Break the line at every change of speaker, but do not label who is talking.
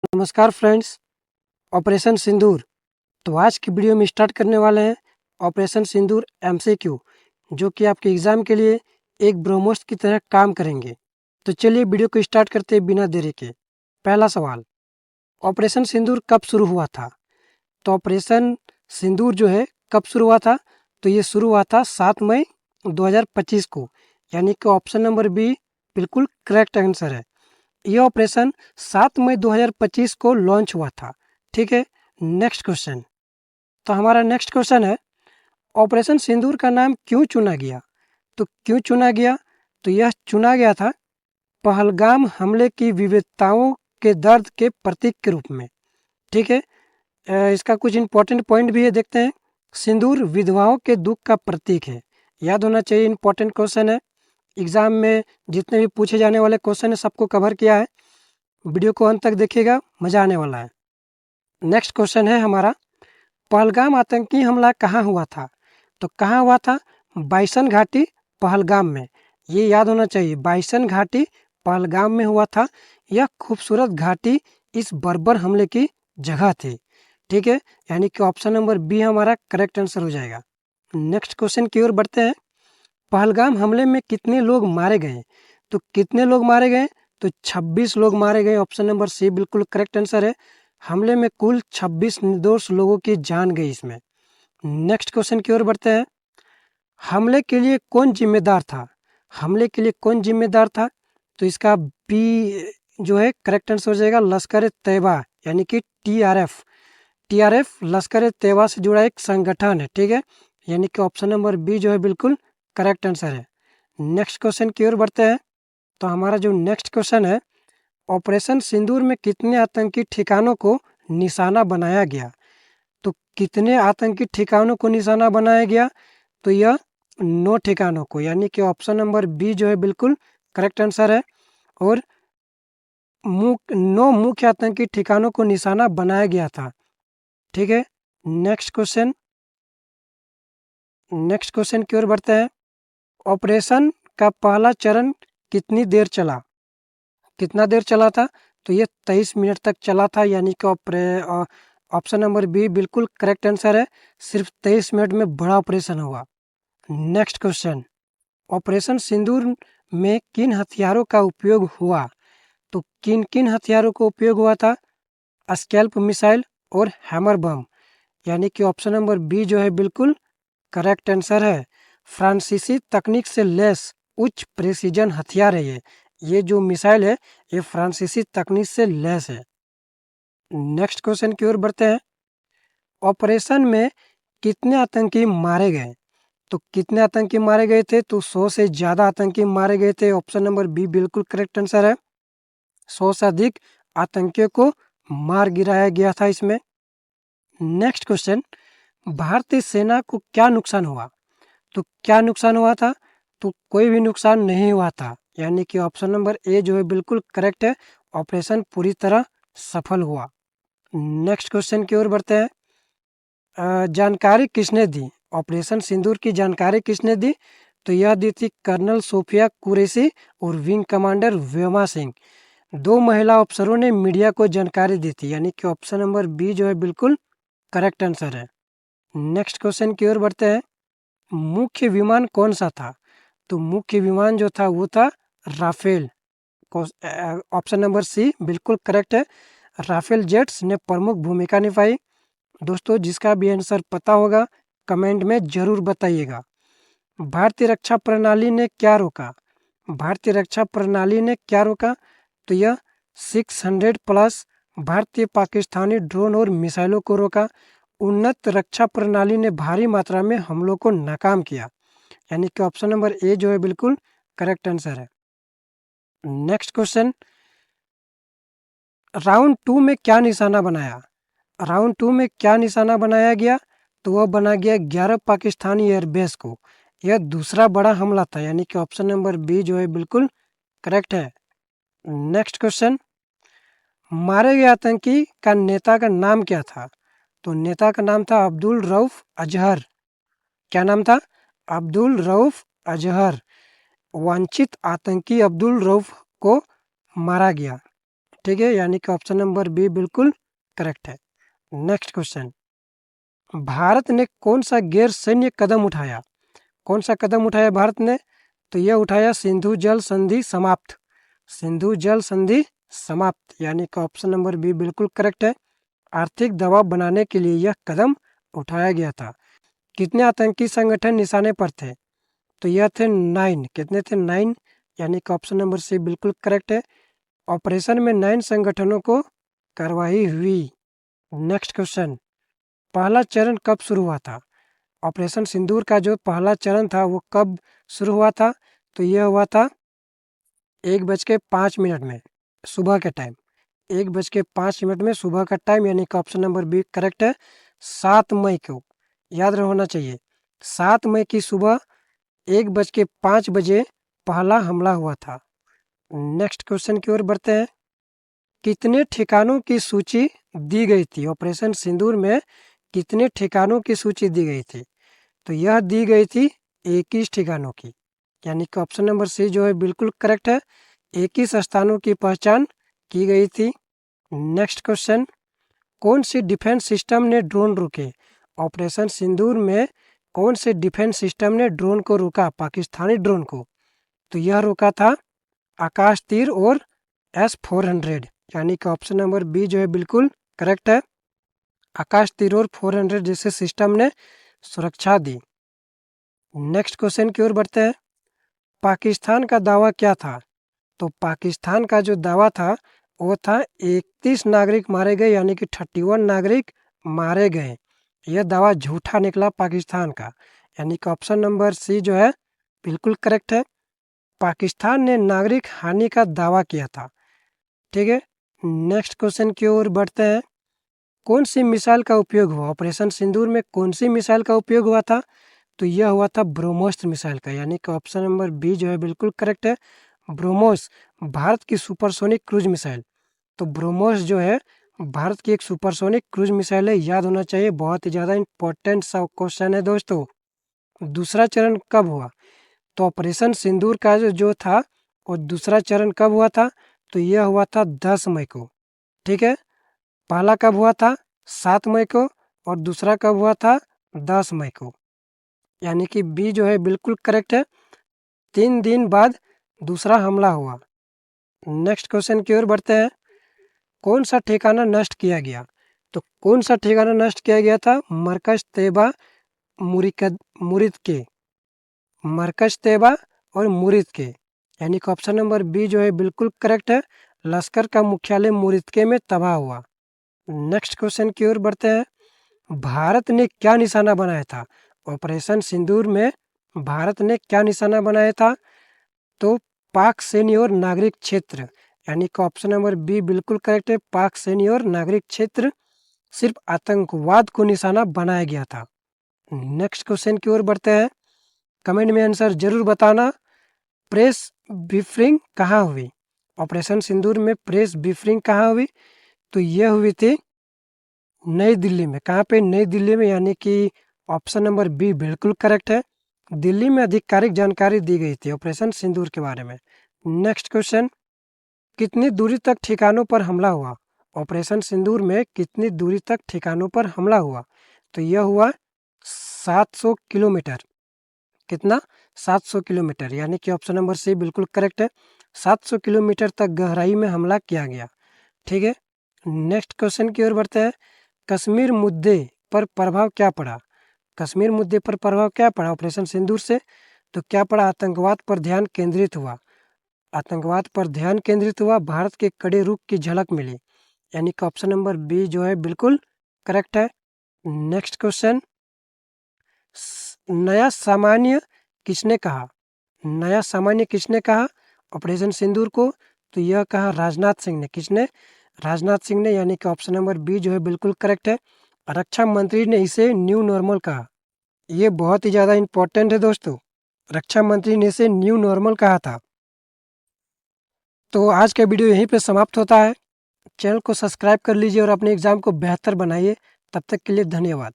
नमस्कार friends. Operation सिंदूर। तो आज की वीडियो में स्टार्ट करने वाले हैं ऑपरेशन सिंदूर एमसीक्यू, जो कि आपके एग्ज़ाम के लिए एक ब्रह्मोस्त्र की तरह काम करेंगे। तो चलिए वीडियो को स्टार्ट करते हैं बिना देरी के। पहला सवाल, ऑपरेशन सिंदूर कब शुरू हुआ था? तो ऑपरेशन सिंदूर जो है कब शुरू हुआ था? तो ये शुरू हुआ था 7 मई 2025 को, यानी कि ऑप्शन नंबर बी बिल्कुल करेक्ट आंसर है। यह ऑपरेशन 7 मई 2025 को लॉन्च हुआ था। ठीक है, नेक्स्ट क्वेश्चन। तो हमारा नेक्स्ट क्वेश्चन है, ऑपरेशन सिंदूर का नाम क्यों चुना गया? तो क्यों चुना गया? तो यह चुना गया था पहलगाम हमले की विविधताओं के दर्द के प्रतीक के रूप में। ठीक है, इसका कुछ इंपॉर्टेंट पॉइंट भी है, देखते हैं। सिंदूर विधवाओं के दुख का प्रतीक है, याद होना चाहिए, इंपॉर्टेंट क्वेश्चन है। एग्जाम में जितने भी पूछे जाने वाले क्वेश्चन है सबको कवर किया है। वीडियो को अंत तक देखिएगा, मज़ा आने वाला है। नेक्स्ट क्वेश्चन है हमारा, पहलगाम आतंकी हमला कहाँ हुआ था? तो कहाँ हुआ था? बाइसन घाटी पहलगाम में। ये याद होना चाहिए, बाइसन घाटी पहलगाम में हुआ था। यह खूबसूरत घाटी इस बर्बर हमले की जगह थी। ठीक है, यानी कि ऑप्शन नंबर बी हमारा करेक्ट आंसर हो जाएगा। नेक्स्ट क्वेश्चन की ओर बढ़ते हैं। पहलगाम हमले में कितने लोग मारे गए? तो कितने लोग मारे गए? तो 26 लोग मारे गए। ऑप्शन नंबर सी बिल्कुल करेक्ट आंसर है। हमले में कुल 26 निर्दोष लोगों की जान गई इसमें। नेक्स्ट क्वेश्चन की ओर बढ़ते हैं। हमले के लिए कौन जिम्मेदार था? हमले के लिए कौन जिम्मेदार था? तो इसका बी जो है करेक्ट आंसर हो जाएगा, लश्कर तैयबा, यानी कि टीआरएफ। टीआरएफ लश्कर तैयबा से जुड़ा एक संगठन है। ठीक है, यानी कि ऑप्शन नंबर बी जो है बिल्कुल करेक्ट आंसर है। नेक्स्ट क्वेश्चन की ओर बढ़ते हैं। तो हमारा जो नेक्स्ट क्वेश्चन है, ऑपरेशन सिंदूर में कितने आतंकी ठिकानों को निशाना बनाया गया? तो कितने आतंकी ठिकानों को निशाना बनाया गया? तो यह 9 ठिकानों को, यानी कि ऑप्शन नंबर बी जो है बिल्कुल करेक्ट आंसर है। और 9 मुख्य आतंकी ठिकानों को निशाना बनाया गया था। ठीक है, नेक्स्ट क्वेश्चन की ओर बढ़ते हैं। ऑपरेशन का पहला चरण कितनी देर चला? कितना देर चला था? तो ये 23 मिनट तक चला था, यानी कि ऑप्शन नंबर बी बिल्कुल करेक्ट आंसर है। सिर्फ 23 मिनट में बड़ा ऑपरेशन हुआ। नेक्स्ट क्वेश्चन, ऑपरेशन सिंदूर में किन हथियारों का उपयोग हुआ? तो किन किन हथियारों का उपयोग हुआ था? स्कैल्प मिसाइल और हैमर बम, यानी कि ऑप्शन नंबर बी जो है बिल्कुल करेक्ट आंसर है। फ्रांसीसी तकनीक से लैस उच्च प्रेसिजन हथियार है ये जो मिसाइल है ये फ्रांसीसी तकनीक से लैस है। नेक्स्ट क्वेश्चन की ओर बढ़ते हैं। ऑपरेशन में कितने आतंकी मारे गए? तो कितने आतंकी मारे गए थे? तो 100 से ज़्यादा आतंकी मारे गए थे। ऑप्शन नंबर बी बिल्कुल करेक्ट आंसर है। 100 से अधिक आतंकियों को मार गिराया गया था इसमें। नेक्स्ट क्वेश्चन, भारतीय सेना को क्या नुकसान हुआ? तो क्या नुकसान हुआ था? तो कोई भी नुकसान नहीं हुआ था, यानी कि ऑप्शन नंबर ए जो है बिल्कुल करेक्ट है। ऑपरेशन पूरी तरह सफल हुआ। नेक्स्ट क्वेश्चन की ओर बढ़ते हैं। जानकारी किसने दी? ऑपरेशन सिंदूर की जानकारी किसने दी? तो यह दी थी कर्नल सोफिया कुरैशी और विंग कमांडर वेमा सिंह। 2 महिला अफसरों ने मीडिया को जानकारी दी थी, यानी कि ऑप्शन नंबर बी जो है बिल्कुल करेक्ट आंसर है। नेक्स्ट क्वेश्चन की ओर बढ़ते हैं। मुख्य विमान कौन सा था? तो मुख्य विमान जो था वो था राफेल। ऑप्शन नंबर सी बिल्कुल करेक्ट है। राफेल जेट्स ने प्रमुख भूमिका निभाई। दोस्तों, जिसका भी आंसर पता होगा कमेंट में ज़रूर बताइएगा। भारतीय रक्षा प्रणाली ने क्या रोका? भारतीय रक्षा प्रणाली ने क्या रोका? तो यह 600 प्लस भारतीय पाकिस्तानी ड्रोन और मिसाइलों को रोका। उन्नत रक्षा प्रणाली ने भारी मात्रा में हमलों को नाकाम किया, यानी कि ऑप्शन नंबर ए जो है बिल्कुल करेक्ट आंसर है। नेक्स्ट क्वेश्चन, राउंड 2 में क्या निशाना बनाया? राउंड 2 में क्या निशाना बनाया गया? तो वह बना गया 11 पाकिस्तानी एयरबेस को। यह दूसरा बड़ा हमला था, यानी कि ऑप्शन नंबर बी जो है बिल्कुल करेक्ट है। नेक्स्ट क्वेश्चन, मारे गए आतंकी का नेता का नाम क्या था? तो नेता का नाम था अब्दुल रऊफ अजहर। क्या नाम था? अब्दुल रऊफ अजहर। वांछित आतंकी अब्दुल रऊफ को मारा गया। ठीक है, यानी कि ऑप्शन नंबर बी बिल्कुल करेक्ट है। नेक्स्ट क्वेश्चन, भारत ने कौन सा गैर सैन्य कदम उठाया? कौन सा कदम उठाया भारत ने? तो यह उठाया सिंधु जल संधि समाप्त। सिंधु जल संधि समाप्त, यानी कि ऑप्शन नंबर बी बिल्कुल करेक्ट है। आर्थिक दबाव बनाने के लिए यह कदम उठाया गया था। कितने आतंकी संगठन निशाने पर थे? तो यह थे 9। कितने थे? 9, यानी कि ऑप्शन नंबर सी बिल्कुल करेक्ट है। ऑपरेशन में 9 संगठनों को कार्रवाई हुई। नेक्स्ट क्वेश्चन, पहला चरण कब शुरू हुआ था? ऑपरेशन सिंदूर का जो पहला चरण था वो कब शुरू हुआ था? तो यह हुआ था 1:05 में, सुबह के टाइम। 1:05 में सुबह का टाइम, यानी कि ऑप्शन नंबर बी करेक्ट है। 7 मई को, याद होना चाहिए, 7 मई की सुबह 1:05 पहला हमला हुआ था। नेक्स्ट क्वेश्चन की ओर बढ़ते हैं। कितने ठिकानों की सूची दी गई थी? ऑपरेशन सिंदूर में कितने ठिकानों की सूची दी गई थी? तो यह दी गई थी 21 ठिकानों की, यानी कि ऑप्शन नंबर सी जो है बिल्कुल करेक्ट है। 21 स्थानों की पहचान की गई थी। नेक्स्ट क्वेश्चन, कौन सी डिफेंस सिस्टम ने ड्रोन रोके? ऑपरेशन सिंदूर में कौन से डिफेंस सिस्टम ने ड्रोन को रोका, पाकिस्तानी ड्रोन को? तो यह रोका था आकाश तीर और S-400, यानी कि ऑप्शन नंबर बी जो है बिल्कुल करेक्ट है। आकाश तीर और 400 जैसे सिस्टम ने सुरक्षा दी। नेक्स्ट क्वेश्चन की ओर बढ़ते हैं। पाकिस्तान का दावा क्या था? तो पाकिस्तान का जो दावा था वो था 31 नागरिक मारे गए, यानी कि 31 नागरिक मारे गए। यह दावा झूठा निकला पाकिस्तान का, यानी कि ऑप्शन नंबर सी जो है बिल्कुल करेक्ट है। पाकिस्तान ने नागरिक हानि का दावा किया था। ठीक है, नेक्स्ट क्वेश्चन की ओर बढ़ते हैं। कौन सी मिसाइल का उपयोग हुआ? ऑपरेशन सिंदूर में कौन सी मिसाइल का उपयोग हुआ था? तो यह हुआ था ब्रह्मोस्त्र मिसाइल का, यानी कि ऑप्शन नंबर बी जो है बिल्कुल करेक्ट है। ब्रह्मोस भारत की सुपरसोनिक क्रूज मिसाइल। तो ब्रह्मोस जो है भारत की एक सुपरसोनिक क्रूज मिसाइल है, याद होना चाहिए, बहुत ही ज़्यादा इंपॉर्टेंट सा क्वेश्चन है दोस्तों। दूसरा चरण कब हुआ? तो ऑपरेशन सिंदूर का जो था वो दूसरा चरण कब हुआ था? तो यह हुआ था 10 मई को। ठीक है, पहला कब हुआ था? 7 मई को, और दूसरा कब हुआ था? 10 मई को, यानी कि बी जो है बिल्कुल करेक्ट है। 3 दिन बाद दूसरा हमला हुआ। नेक्स्ट क्वेश्चन की ओर बढ़ते हैं। कौन सा ठिकाना नष्ट किया गया? तो कौन सा ठिकाना नष्ट किया गया था? मरकज तैयबा मुरिद के, मरकज तैयबा और मुरिद के, यानी कि ऑप्शन नंबर बी जो है बिल्कुल करेक्ट है। लश्कर का मुख्यालय मुरिदके में तबाह हुआ। नेक्स्ट क्वेश्चन की ओर बढ़ते हैं। भारत ने क्या निशाना बनाया था? ऑपरेशन सिंदूर में भारत ने क्या निशाना बनाया था? तो पाक सैन्य और नागरिक क्षेत्र, यानी कि ऑप्शन नंबर बी बिल्कुल करेक्ट है। पाक सैन्य और नागरिक क्षेत्र, सिर्फ आतंकवाद को निशाना बनाया गया था। नेक्स्ट क्वेश्चन की ओर बढ़ते हैं। कमेंट में आंसर जरूर बताना। प्रेस ब्रीफिंग कहाँ हुई? ऑपरेशन सिंदूर में प्रेस ब्रीफिंग कहाँ हुई? तो यह हुई थी नई दिल्ली में। कहाँ पे? नई दिल्ली में, यानी कि ऑप्शन नंबर बी बिल्कुल करेक्ट है। दिल्ली में आधिकारिक जानकारी दी गई थी ऑपरेशन सिंदूर के बारे में। नेक्स्ट क्वेश्चन, कितनी दूरी तक ठिकानों पर हमला हुआ? ऑपरेशन सिंदूर में कितनी दूरी तक ठिकानों पर हमला हुआ? तो यह हुआ 700 किलोमीटर। कितना? 700 किलोमीटर, यानी कि ऑप्शन नंबर सी बिल्कुल करेक्ट है। 700 किलोमीटर तक गहराई में हमला किया गया। ठीक है, नेक्स्ट क्वेश्चन की ओर बढ़ते हैं। कश्मीर मुद्दे पर प्रभाव क्या पड़ा? कश्मीर मुद्दे पर प्रभाव क्या पड़ा ऑपरेशन सिंदूर से? तो क्या पड़ा? आतंकवाद पर ध्यान केंद्रित हुआ। आतंकवाद पर ध्यान केंद्रित हुआ, भारत के कड़े रुख की झलक मिली, यानी कि ऑप्शन नंबर बी जो है बिल्कुल करेक्ट है। नेक्स्ट क्वेश्चन, नया सामान्य किसने कहा? नया सामान्य किसने कहा ऑपरेशन सिंदूर को? तो यह कहा राजनाथ सिंह ने। किसने? राजनाथ सिंह ने, यानी कि ऑप्शन नंबर बी जो है बिल्कुल करेक्ट है। रक्षा मंत्री ने इसे न्यू नॉर्मल कहा। ये बहुत ही ज़्यादा इंपॉर्टेंट है दोस्तों, रक्षा मंत्री ने इसे न्यू नॉर्मल कहा था। तो आज का वीडियो यहीं पे समाप्त होता है। चैनल को सब्सक्राइब कर लीजिए और अपने एग्ज़ाम को बेहतर बनाइए। तब तक के लिए धन्यवाद।